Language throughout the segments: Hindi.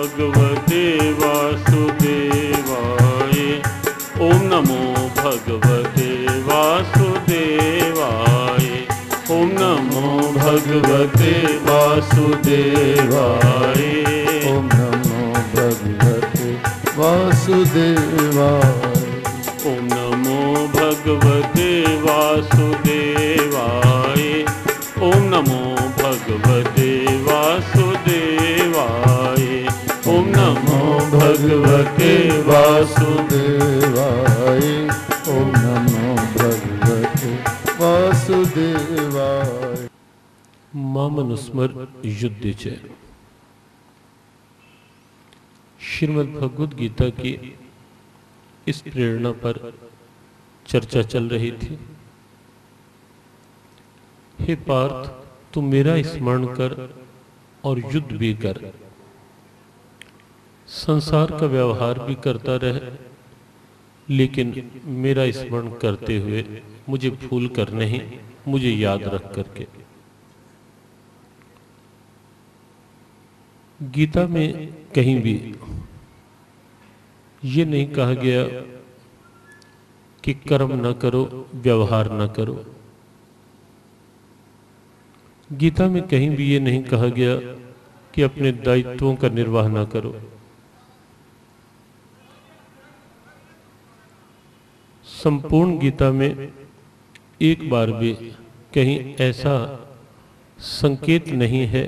भगवते वासुदेवाय। ओम नमो भगवते वासुदेवाय। ओम नमो भगवते वासुदेवाय। ओम नमो भगवते वासुदेवाय। ओम नमो भगवते वासुदेवाय। ओम नमो भगवते वासुदेवाय। ओम नमो भगवते वासुदेवाय। ओम नमो भगवते वासुदेवाय। मामनुस्मर युद्धे। श्रीमद् भगवद गीता की इस प्रेरणा पर चर्चा चल रही थी। हे पार्थ, तू मेरा स्मरण कर और युद्ध भी कर, संसार का व्यवहार भी करता रहे, लेकिन मेरा स्मरण करते हुए मुझे भूल कर नहीं, मुझे याद रख करके। गीता में कहीं भी ये नहीं कहा गया कि कर्म न करो, व्यवहार न करो। गीता में कहीं भी ये नहीं कहा गया कि अपने दायित्वों का निर्वाह न करो। संपूर्ण गीता में एक बार भी कहीं ऐसा संकेत नहीं है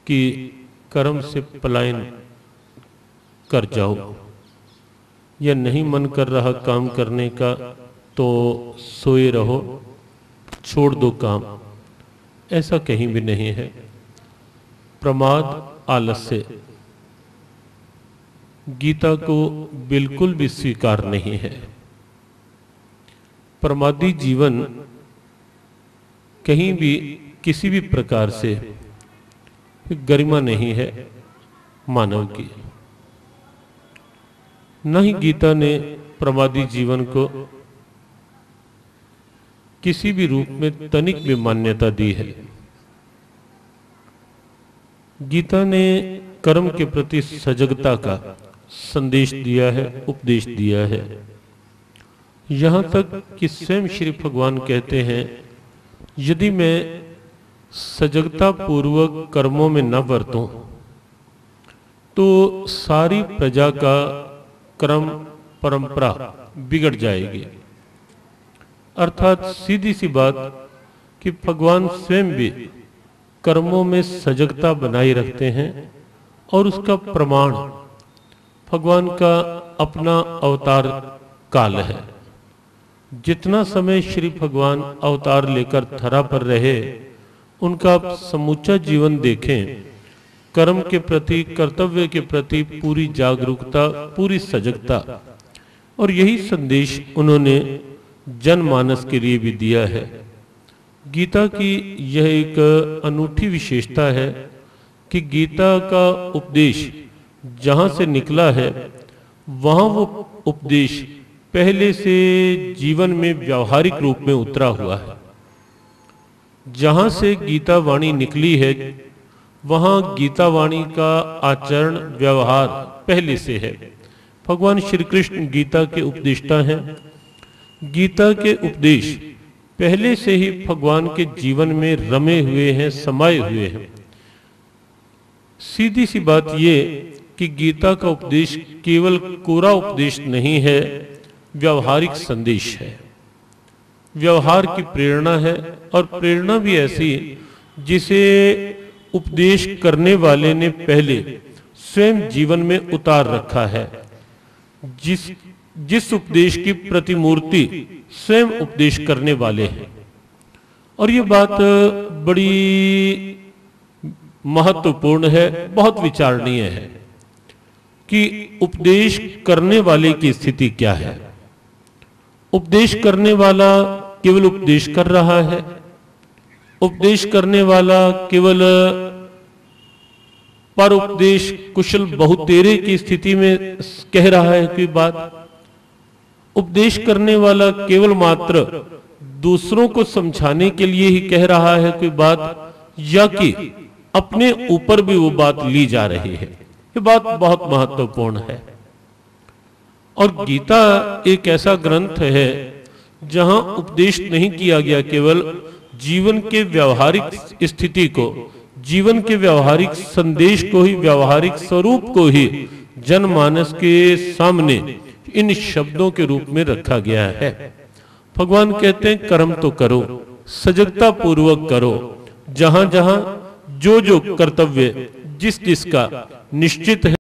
कि कर्म से पलायन कर जाओ, या नहीं मन कर रहा काम करने का तो सोए रहो, छोड़ दो काम। ऐसा कहीं भी नहीं है। प्रमाद, आलस्य गीता को बिल्कुल भी स्वीकार नहीं है। प्रमादी जीवन कहीं भी किसी भी प्रकार से गरिमा नहीं है मानव की। न ही गीता ने प्रमादी जीवन को किसी भी रूप में तनिक भी मान्यता दी है। गीता ने कर्म के प्रति सजगता का संदेश दिया है, उपदेश दिया है। यहाँ तक कि स्वयं श्री भगवान कहते हैं, यदि मैं सजगता पूर्वक कर्मों में न बरतूं तो सारी प्रजा का क्रम परंपरा बिगड़ जाएगी। अर्थात सीधी सी बात कि भगवान स्वयं भी कर्मों में सजगता बनाए रखते हैं, और उसका प्रमाण भगवान का अपना अवतार काल है। जितना समय श्री भगवान अवतार लेकर धरा पर रहे, उनका समूचा जीवन देखें, कर्म के प्रति, कर्तव्य के प्रति पूरी जागरूकता, पूरी सजगता, और यही संदेश उन्होंने जनमानस के लिए भी दिया है। गीता की यह एक अनूठी विशेषता है कि गीता का उपदेश जहाँ से निकला है, वहाँ वो उपदेश पहले से जीवन में व्यावहारिक रूप में उतरा हुआ है। जहाँ से गीता वाणी निकली है, वहाँ गीता वाणी का आचरण, व्यवहार पहले से है। भगवान श्री कृष्ण गीता के उपदेष्टा हैं। गीता के उपदेश पहले से ही भगवान के जीवन में रमे हुए हैं, समाये हुए हैं। सीधी सी बात ये कि गीता का उपदेश केवल कोरा उपदेश नहीं है, व्यवहारिक संदेश है, व्यवहार की प्रेरणा है, और प्रेरणा भी ऐसी जिसे उपदेश करने वाले ने पहले स्वयं जीवन में उतार रखा है। जिस उपदेश की प्रतिमूर्ति स्वयं उपदेश करने वाले हैं। और ये बात बड़ी महत्वपूर्ण है, बहुत विचारणीय है कि उपदेश करने वाले की स्थिति क्या है। उपदेश करने वाला केवल उपदेश कर रहा है, उपदेश करने वाला केवल पर उपदेश कुशल बहुतेरे की स्थिति में कह रहा है कोई बात। उपदेश करने वाला केवल मात्र दूसरों को समझाने के लिए ही कह रहा है कोई बात, या कि अपने ऊपर भी वो बात ली जा रही है। ये बात बहुत महत्वपूर्ण है। और गीता एक ऐसा ग्रंथ है जहां उपदेश नहीं किया गया केवल जीवन के व्यवहारिक स्थिति को, जीवन के व्यवहारिक संदेश को ही, व्यवहारिक स्वरूप को ही जनमानस के सामने इन शब्दों के रूप में रखा गया है। भगवान कहते हैं कर्म तो करो, सजगता पूर्वक करो, जहां जहां जो जो कर्तव्य जिस जिसका निश्चित है